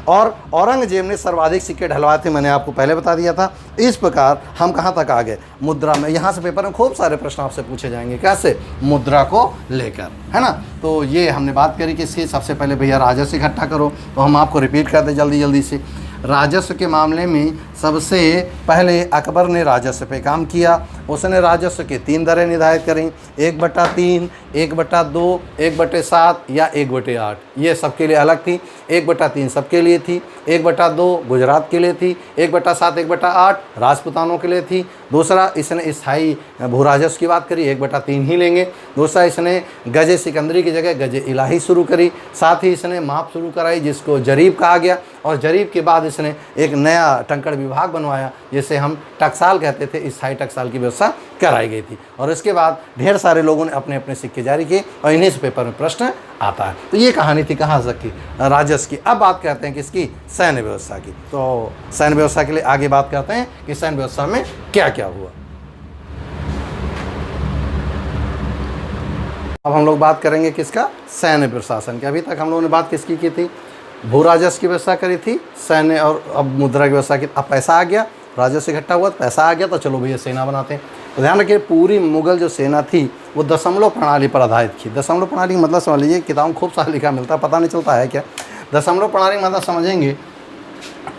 और औरंगजेब ने सर्वाधिक सिक्के ढलवाए थे, मैंने आपको पहले बता दिया था। इस प्रकार हम कहाँ तक आ गए, मुद्रा में। यहाँ से पेपर में खूब सारे प्रश्न आपसे पूछे जाएंगे, कैसे, मुद्रा को लेकर, है ना। तो ये हमने बात करी कि इसकी सबसे पहले भैया राजस्व इकट्ठा करो, तो हम आपको रिपीट करते जल्दी जल्दी से। राजस्व के मामले में सबसे पहले अकबर ने राजस्व पे काम किया। उसने राजस्व की 3 दरें निर्धारित करीं, 1/3, 1/2, 1/7 या 1/8। ये सबके लिए अलग थी। 1/3 सबके लिए थी, 1/2 गुजरात के लिए थी, 1/7, 1/8 राजपूतानों के लिए थी। दूसरा, इसने स्थायी भू राजस्व की बात करी, 1/3 ही लेंगे। दूसरा, इसने गजे सिकंदरी की जगह गजे इलाही शुरू करी। साथ ही इसने माप शुरू कराई, जिसको जरीब कहा गया। और जरीब के बाद इसने एक नया टंकड़ विभाग बनवाया, जिसे हम टकसाल कहते थे। स्थायी टकसाल की व्यवस्था कराई गई थी। और इसके बाद ढेर सारे लोगों ने अपने अपने सिक्के जारी किए, और इन्हीं से पेपर में प्रश्न आता है। तो ये कहानी थी कहाँ तक की, राजस्व की। अब बात करते हैं किसकी, सैन्य व्यवस्था की। तो सैन्य व्यवस्था के लिए आगे बात करते हैं कि सैन्य व्यवस्था में क्या क्या हुआ। अब हम लोग बात करेंगे किसका, सैन्य प्रशासन की। अभी तक हम लोगों ने बात किसकी की थी, भू राजस्व की व्यवस्था करी थी, सैन्य और अब मुद्रा की व्यवस्था की। अब पैसा आ गया, राजस्व इकट्ठा हुआ, पैसा आ गया, तो चलो भैया सेना बनाते हैं। तो ध्यान रखिए, पूरी मुगल जो सेना थी वो दशमलव प्रणाली पर आधारित थी। दशमलव प्रणाली का मतलब समझ लीजिए, किताब में खूब सारा लिखा मिलता है, पता नहीं चलता है क्या। दशमलव प्रणाली का मतलब समझेंगे,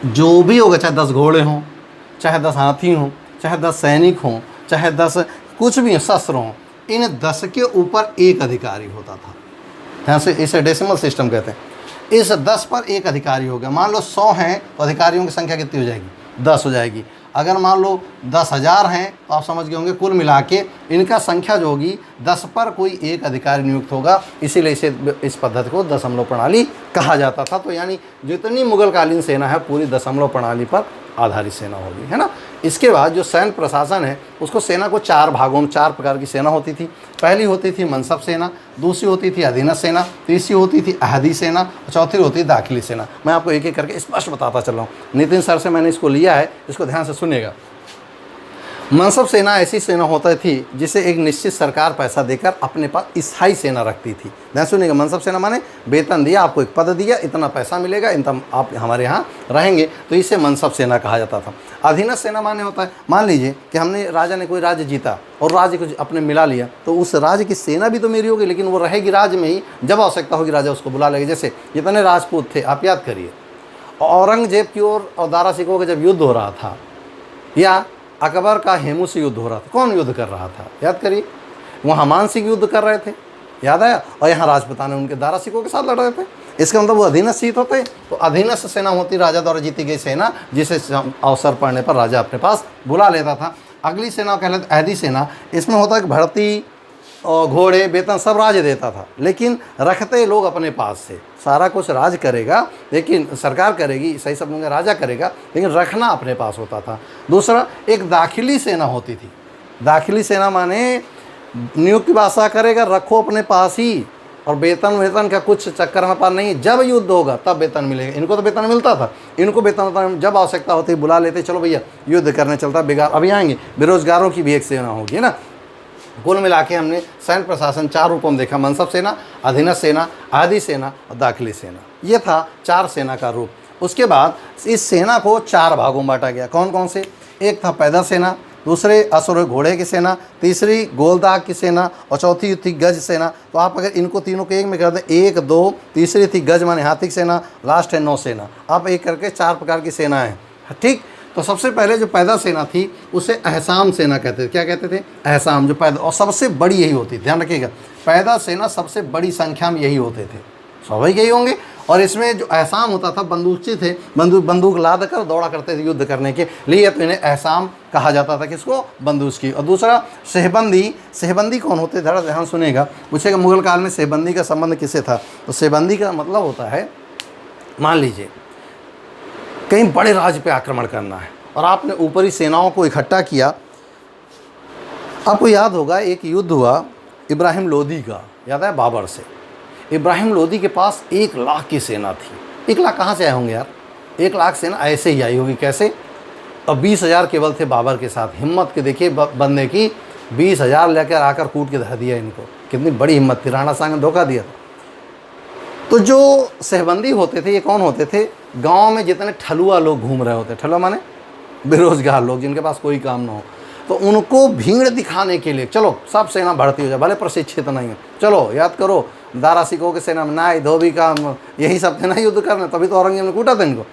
जो भी होगा, चाहे 10 घोड़े हों, चाहे 10 हाथी हों, चाहे 10 सैनिक हों, चाहे 10 कुछ भी शस्त्र हों, इन 10 के ऊपर एक अधिकारी होता था। ध्यान से, इसे डेसिमल सिस्टम कहते हैं। इस 10 पर एक अधिकारी हो गया। मान लो 100 हैं तो अधिकारियों की संख्या कितनी हो जाएगी, 10 हो जाएगी। अगर मान लो 10,000 हैं तो आप समझ गए होंगे कुल मिला के इनका संख्या जो होगी 10 पर कोई एक अधिकारी नियुक्त होगा। इसीलिए इस पद्धति को दशमलव प्रणाली कहा जाता था। तो यानी जितनी मुगलकालीन सेना है पूरी दशमलव प्रणाली पर आधारित सेना होगी, है ना। इसके बाद जो सैन्य प्रशासन है उसको, सेना को 4 भागों में 4 प्रकार की सेना होती थी। पहली होती थी मनसब सेना, दूसरी होती थी अधीनस्थ सेना, तीसरी होती थी अहदी सेना, और चौथी होती थी दाखिली सेना। मैं आपको एक एक करके स्पष्ट बताता चल रहा हूँ। नितिन सर से मैंने इसको लिया है, इसको ध्यान से सुनिएगा। मनसब सेना ऐसी सेना होती थी जिसे एक निश्चित सरकार पैसा देकर अपने पास स्थायी सेना रखती थी। ध्यान सुनिएगा, मनसब सेना माने वेतन दिया, आपको एक पद दिया, इतना पैसा मिलेगा, इतना आप हमारे यहाँ रहेंगे, तो इसे मनसब सेना कहा जाता था। अधीनस्थ सेना माने होता है, मान लीजिए कि हमने, राजा ने कोई राज्य जीता और राज्य को अपने मिला लिया, तो उस राज्य की सेना भी तो मेरी होगी, लेकिन वो रहेगी राज्य में ही। जब आवश्यकता होगी राजा उसको बुला लेगा। जैसे जितने राजपूत थे, आप याद करिए, औरंगजेब की ओर और दारा सिकोह का जब युद्ध हो रहा था, या अकबर का हेमू से युद्ध हो रहा था, कौन युद्ध कर रहा था, याद करिए। वहाँ हमान सिंह युद्ध कर रहे थे, याद आया। और यहाँ राजपूताने उनके दारा सिकोह के साथ लड़ रहे थे। इसका मतलब वो अधीनस्थ सीट होते। तो अधीनस्थ सेना होती राजा द्वारा जीती गई सेना, जिसे अवसर पड़ने पर राजा अपने पास बुला लेता था। अगली सेना कहलाती अहदी सेना। इसमें होता है कि भर्ती और घोड़े, वेतन सब राज्य देता था, लेकिन रखते लोग अपने पास से। सारा कुछ राज करेगा, लेकिन सरकार करेगी, सही सब लोग राजा करेगा, लेकिन रखना अपने पास होता था। दूसरा, एक दाखिली सेना होती थी। दाखिली सेना माने नियुक्ति भाषा करेगा, रखो अपने पास ही, और वेतन का कुछ चक्कर में पास नहीं। जब युद्ध होगा तब वेतन मिलेगा। इनको तो वेतन मिलता था, इनको वेतन जब आवश्यकता होती बुला लेते, चलो भैया युद्ध करने चलता। बेकार अभी आएंगे, बेरोजगारों की भी एक सेना होगी, है ना। कुल मिला के हमने सैन्य प्रशासन 4 रूपों में देखा, मनसब सेना, अधीनस्थ सेना, अहदी सेना और दाखिली सेना। ये था 4 सेना का रूप। उसके बाद इस सेना को 4 भागों में बांटा गया। कौन कौन से, एक था पैदल सेना, दूसरे अश्व घोड़े की सेना, तीसरी गोलदाग की सेना, और चौथी थी गज सेना। तो आप अगर इनको तीनों को एक में कर दें, 1, 2, तीसरी थी गज माने हाथी की सेना, लास्ट है नौसेना। आप एक करके 4 प्रकार की सेना है, ठीक। तो सबसे पहले जो पैदल सेना थी उसे अहसाम सेना कहते थे। क्या कहते थे, अहसाम, जो पैदल, और सबसे बड़ी यही होती थी। ध्यान रखिएगा, पैदल सेना सबसे बड़ी संख्या में यही होते थे, स्वाभाविक यही होंगे। और इसमें जो अहसाम होता था, बंदूकची थे, बंदूक लाद कर दौड़ा करते थे युद्ध करने के लिए, तो इन्हें अहसाम कहा जाता था। किसको, बंदूक की। और दूसरा सहबंदी कौन होते, ज़रा ध्यान सुनेगा, पूछेगा मुगल काल में सहबंदी का संबंध किससे था। तो सहबंदी का मतलब होता है, मान लीजिए कहीं बड़े राज्य पे आक्रमण करना है और आपने ऊपरी सेनाओं को इकट्ठा किया। आपको याद होगा एक युद्ध हुआ इब्राहिम लोदी का, याद है, बाबर से। इब्राहिम लोदी के पास 1 लाख की सेना थी। 1 लाख कहाँ से आए होंगे यार, 1 लाख सेना ऐसे ही आई होगी, कैसे। और 20,000 केवल थे बाबर के साथ। हिम्मत के देखिए बंदे की, 20,000 लेकर आकर कूट के धर दिया इनको। कितनी बड़ी हिम्मत थी, राणा सांग ने धोखा दिया था। तो जो सहबंदी होते थे ये कौन होते थे? गांव में जितने ठलुआ लोग घूम रहे होते, ठलुआ माने बेरोजगार लोग जिनके पास कोई काम ना हो, तो उनको भीड़ दिखाने के लिए चलो सब सेना भर्ती हो जाए, भले प्रशिक्षित नहीं हो, चलो याद करो दारा सिखों के सेना में नाई धोबी का यही सब थे ना युद्ध करने, तभी तो औरंगजेब ने कूटा था इनको।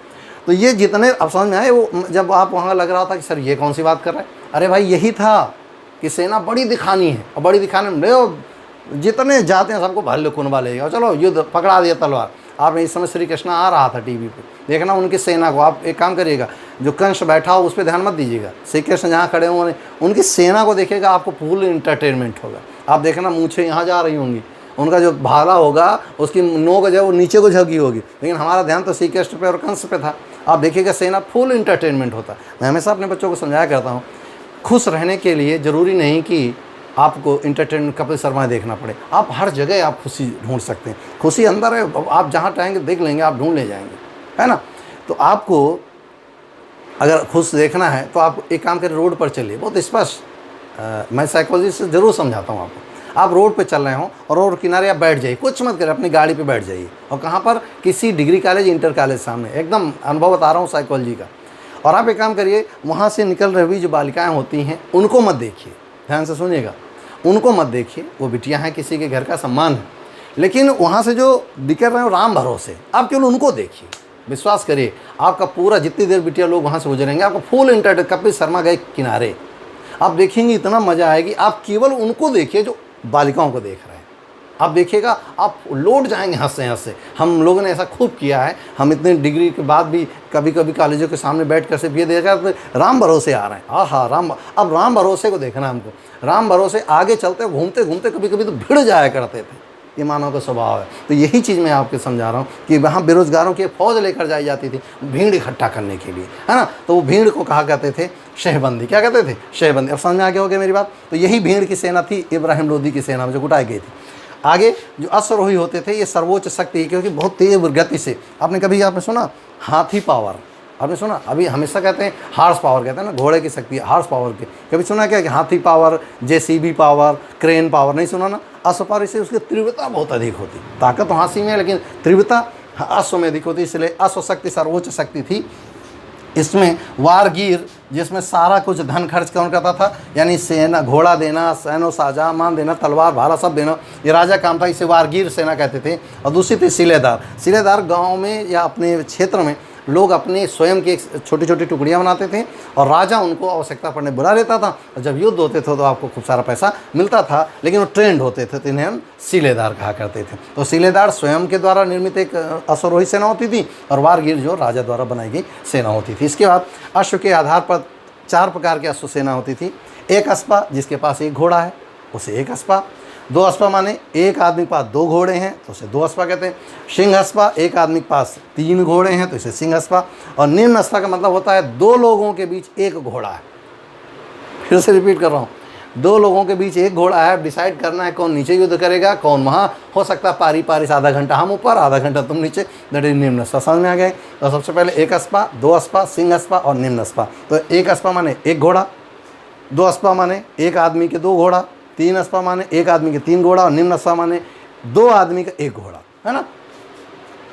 तो ये जितने अब समझ में आए वो, जब आप वहाँ लग रहा था कि सर ये कौन सी बात कर रहे हैं, अरे भाई यही था कि सेना बड़ी दिखानी है, और बड़ी दिखाने में ले जितने जाते हैं सबको भल्ले कुनबा ले जाओ, चलो युद्ध पकड़ा दिया तलवार। आपने इस समय श्री कृष्ण आ रहा था टीवी पे, देखना उनकी सेना को। आप एक काम करिएगा, जो कंस बैठा हो उस पर ध्यान मत दीजिएगा, श्री कृष्ण जहाँ खड़े होंगे उनकी सेना को देखिएगा, आपको फुल इंटरटेनमेंट होगा। आप देखना मूछें यहाँ जा रही होंगी, उनका जो भाला होगा उसकी नोक जो है वो नीचे को झुकी होगी, लेकिन हमारा ध्यान तो श्री कृष्ण पे और कंस पे था। आप देखिएगा सेना फुल इंटरटेनमेंट होता। मैं हमेशा अपने बच्चों को समझाया करता हूँ, खुश रहने के लिए ज़रूरी नहीं कि आपको इंटरटेनमेंट कपिल शर्मा देखना पड़े, आप हर जगह आप खुशी ढूंढ सकते हैं। खुशी अंदर है, आप जहाँ चाहेंगे देख लेंगे, आप ढूंढ ले जाएंगे, है ना। तो आपको अगर खुश देखना है तो आप एक काम करें, रोड पर चलिए, बहुत स्पष्ट। मैं साइकोलॉजी से ज़रूर समझाता हूँ आपको। आप रोड पे चल रहे हो और रोड किनारे आप बैठ जाइए, कुछ मत करें, अपनी गाड़ी पे बैठ जाइए, और कहाँ पर, किसी डिग्री कॉलेज इंटर कॉलेज सामने, एकदम अनुभव बता रहा हूँ साइकोलॉजी का। और आप एक काम करिए, वहाँ से निकल रही हुई जो बालिकाएँ होती हैं उनको मत देखिए, ध्यान से सुनिएगा, उनको मत देखिए, वो बिटियाँ हैं, किसी के घर का सम्मान है, लेकिन वहाँ से जो निकल रहे हो राम भरोसे, आप केवल उनको देखिए। विश्वास करिए, आपका पूरा जितनी देर बिटिया लोग वहाँ से गुजरेंगे आपको फुल इंटरटेन। कपिल शर्मा गए किनारे, आप देखेंगे इतना मज़ा आएगी। आप केवल उनको देखिए जो बालिकाओं को देख रहे हैं, आप देखिएगा आप लौट जाएंगे हंसते हंसते। हम लोगों ने ऐसा खूब किया है, हम इतने डिग्री के बाद भी कभी कभी कॉलेजों के सामने बैठ कर सिर्फ ये देखा तो राम भरोसे आ रहे हैं, आहा राम। अब राम भरोसे को देखना हमको, राम भरोसे आगे चलते घूमते घूमते कभी कभी तो भिड़ जाया करते थे, ये मानव का स्वभाव है। तो यही चीज़ मैं आपको समझा रहा हूँ कि वहाँ बेरोजगारों की फौज लेकर जाई जाती थी भीड़ इकट्ठा करने के लिए, है ना। तो वो भीड़ को कहा करते थे शहबंदी, क्या कहते थे, शहबंदी। अब समझ में आ गया होगा मेरी बात। तो यही भीड़ की सेना थी इब्राहिम लोदी की सेना में जो कुटाई गई थी। आगे जो अश्वारोही होते थे, ये सर्वोच्च शक्ति, क्योंकि बहुत तेज गति से, आपने सुना हाथी पावर, आपने सुना, अभी हमेशा कहते हैं हार्स पावर, कहते हैं ना घोड़े की शक्ति, हार्स पावर की। कभी सुना क्या कि हाथी power, JCB power, crane power, नहीं सुना ना। अश्व पावर से उसकी तीव्रता बहुत अधिक होती, ताकत तो हाथी में है लेकिन तीव्रता अश्व में अधिक होती, इसलिए अश्व शक्ति सर्वोच्च शक्ति थी। इसमें वारगीर, जिसमें सारा कुछ धन खर्च कौन करता था, यानी सेना, घोड़ा देना, सैनो सामान देना, तलवार भाला सब देना, ये राजा काम था, इसे वारगीर सेना कहते थे। और दूसरी थी सिलेदार। सिलेदार गांव में या अपने क्षेत्र में लोग अपने स्वयं की छोटी छोटी टुकड़ियां बनाते थे और राजा उनको आवश्यकता पड़ने बुला लेता था। और जब युद्ध होते थे तो आपको खूब सारा पैसा मिलता था, लेकिन वो ट्रेंड होते थे, तो इन्हें हम सिलेदार कहा करते थे। तो सिलेदार स्वयं के द्वारा निर्मित एक अश्वारोही सेना होती थी, और वारगीर जो राजा द्वारा बनाई गई सेना होती थी। इसके बाद अश्व के आधार पर 4 प्रकार की अश्व सेना होती थी। एक अश्वा जिसके पास एक घोड़ा है उसे एक अश्वा, 2 अश्वा माने एक आदमी के पास 2 घोड़े हैं तो उसे 2 अश्वा कहते हैं। सिंह अश्वा, एक आदमी के पास 3 घोड़े हैं तो इसे सिंह अश्वा। और निम्न अश्वा का मतलब होता है 2 लोगों के बीच एक घोड़ा है। फिर से रिपीट कर रहा हूँ, 2 लोगों के बीच एक घोड़ा है। डिसाइड करना है कौन नीचे युद्ध करेगा, कौन वहाँ, हो सकता है पारी पारी से आधा घंटा हम ऊपर आधा घंटा तुम नीचे, दैट इज निम्न अश्वा। समझ में आ गए। तो सबसे पहले एक अश्वा, 2 अश्वा, सिंह अश्वा और निम्न अश्वा। तो एक अश्वा माने एक घोड़ा, 2 अश्वा माने एक आदमी के 2 घोड़ा, 3 अश्वा माने एक आदमी के 3 घोड़ा, और निम्न अश्वा माने 2 आदमी का 1 घोड़ा, है ना।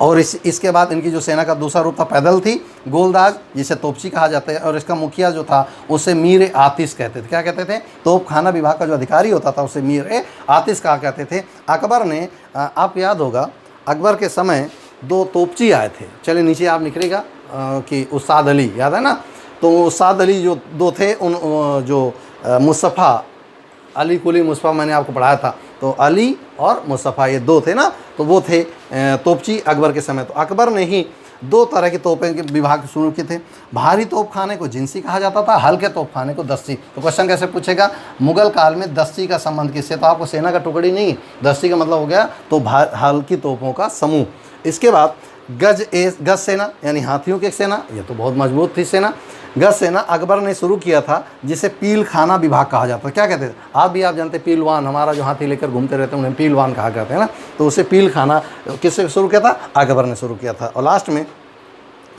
और इसके बाद इनकी जो सेना का दूसरा रूप था पैदल थी, गोलदाज जिसे तोपची कहा जाता है, और इसका मुखिया जो था उसे मीर आतिश कहते थे। क्या कहते थे, तोप खाना विभाग का जो अधिकारी होता था उसे मीर आतिश कहा कहते थे। अकबर ने, आप याद होगा अकबर के समय 2 तोपची आए थे, चलिए नीचे आप निकलेगा कि उस्ताद अली, याद है ना। तो उस्ताद अली जो 2 थे, उन जो मुस्तफ़ा, अली कुली मुस्तफ़ा मैंने आपको पढ़ाया था, तो अली और मुस्तफ़ा ये 2 थे ना, तो वो थे तोपची अकबर के समय। तो अकबर ने ही 2 तरह की तोपें के विभाग शुरू किए थे। भारी तोप खाने को जिंसी कहा जाता था, हल्के तोप खाने को दस्ती। तो क्वेश्चन कैसे पूछेगा, मुगल काल में दस्ती का संबंध किससे, तो आपको सेना का टुकड़ी नहीं, दस्ती का मतलब हो गया तो हल्की तोपों का समूह। इसके बाद गज सेना यानी हाथियों की एक सेना, ये तो बहुत मजबूत थी सेना। गज सेना अकबर ने शुरू किया था, जिसे पील खाना विभाग कहा जाता है। क्या कहते थे, आप जानते हैं पीलवान, हमारा जो हाथी लेकर घूमते रहते हैं उन्हें पीलवान कहा करते हैं ना। तो उसे पील खाना किससे शुरू किया था, अकबर ने शुरू किया था। और लास्ट में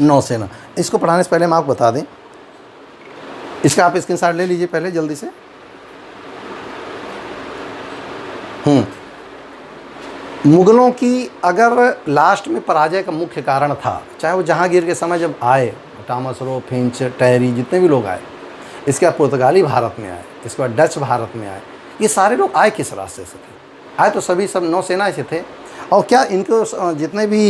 नौसेना। इसको पढ़ाने से पहले हम आपको बता दें, इसका आप स्क्रीनशॉट ले लीजिए पहले जल्दी से। मुग़लों की अगर लास्ट में पराजय का मुख्य कारण था, चाहे वो जहांगीर के समय जब आए, टॉमस रो, फिंच, टैरी, जितने भी लोग आए, इसके बाद पुर्तगाली भारत में आए, इसके बाद डच भारत में आए, ये सारे लोग आए किस रास्ते से थे? आए तो सभी सब नौसेना से थे। और क्या इनको जितने भी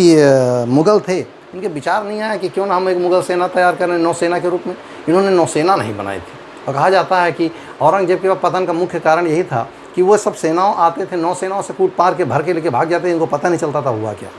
मुग़ल थे, इनके विचार नहीं आया कि क्यों ना हम एक मुग़ल सेना तैयार करें नौसेना के रूप में? इन्होंने नौसेना नहीं बनाई थी। और कहा जाता है कि औरंगजेब के पतन का मुख्य कारण यही था कि वो सब सेनाओं आते थे, नौसेनाओं से कूट पार के भर के लेके भाग जाते, इनको पता नहीं चलता था हुआ क्या।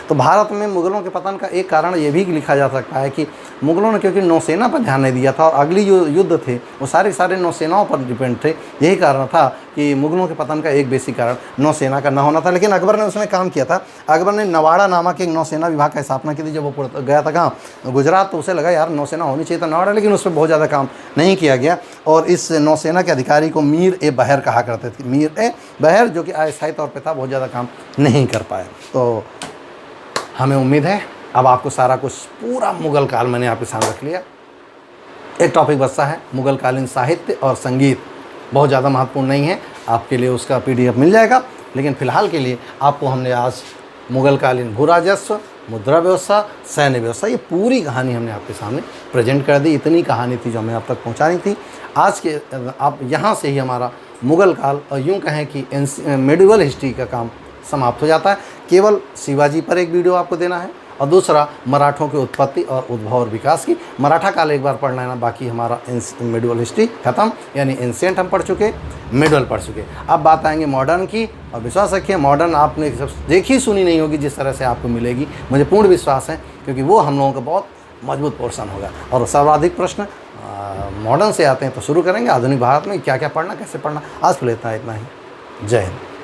तो भारत में मुग़लों के पतन का एक कारण ये भी लिखा जा सकता है कि मुग़लों ने क्योंकि नौसेना पर ध्यान नहीं दिया था, और अगली जो युद्ध थे वो सारे नौसेनाओं पर डिपेंड थे। यही कारण था कि मुग़लों के पतन का एक बेसिक कारण नौसेना का न होना था। लेकिन अकबर ने उसमें काम किया था। अकबर ने नवाड़ा नामक एक नौसेना विभाग का स्थापना की थी। जब वो गया था कहाँ, गुजरात, तो उसे लगा यार नौसेना होनी चाहिए था नवाड़ा, लेकिन उस पर बहुत ज़्यादा काम नहीं किया गया। और इस नौसेना के अधिकारी को मीर ए बहर कहा करते थे, मीर ए बहर, जो कि अस्थायी तौर पर था, बहुत ज़्यादा काम नहीं कर पाए। तो हमें उम्मीद है अब आपको सारा कुछ पूरा मुग़ल काल मैंने आपके सामने रख लिया। एक टॉपिक बचता है मुग़ल कालीन साहित्य और संगीत, बहुत ज़्यादा महत्वपूर्ण नहीं है, आपके लिए उसका PDF मिल जाएगा। लेकिन फ़िलहाल के लिए आपको हमने आज मुग़ल कालीन भू राजस्व, मुद्रा व्यवस्था, सैन्य व्यवस्था, ये पूरी कहानी हमने आपके सामने प्रेजेंट कर दी। इतनी कहानी थी जो हमें आप तक पहुँचानी थी। आज के आप यहाँ से ही हमारा मुग़ल काल, और यूँ कहें कि मेडिवल हिस्ट्री का काम समाप्त हो जाता है। केवल शिवाजी पर एक वीडियो आपको देना है, और दूसरा मराठों की उत्पत्ति और उद्भव और विकास की। मराठा काल एक बार पढ़ना है ना, बाकी हमारा मिडिवल हिस्ट्री ख़त्म, यानी एंशिएंट हम पढ़ चुके, मिडल पढ़ चुके। अब बात आएंगे मॉडर्न की, और विश्वास रखिए मॉडर्न आपने सब देखी सुनी नहीं होगी जिस तरह से आपको मिलेगी, मुझे पूर्ण विश्वास है, क्योंकि वो हम लोगों का बहुत मजबूत पोर्शन होगा। और सर्वाधिक प्रश्न मॉडर्न से आते हैं, तो शुरू करेंगे आधुनिक भारत में क्या क्या पढ़ना, कैसे पढ़ना। आज तो लेता है इतना ही। जय हिंद।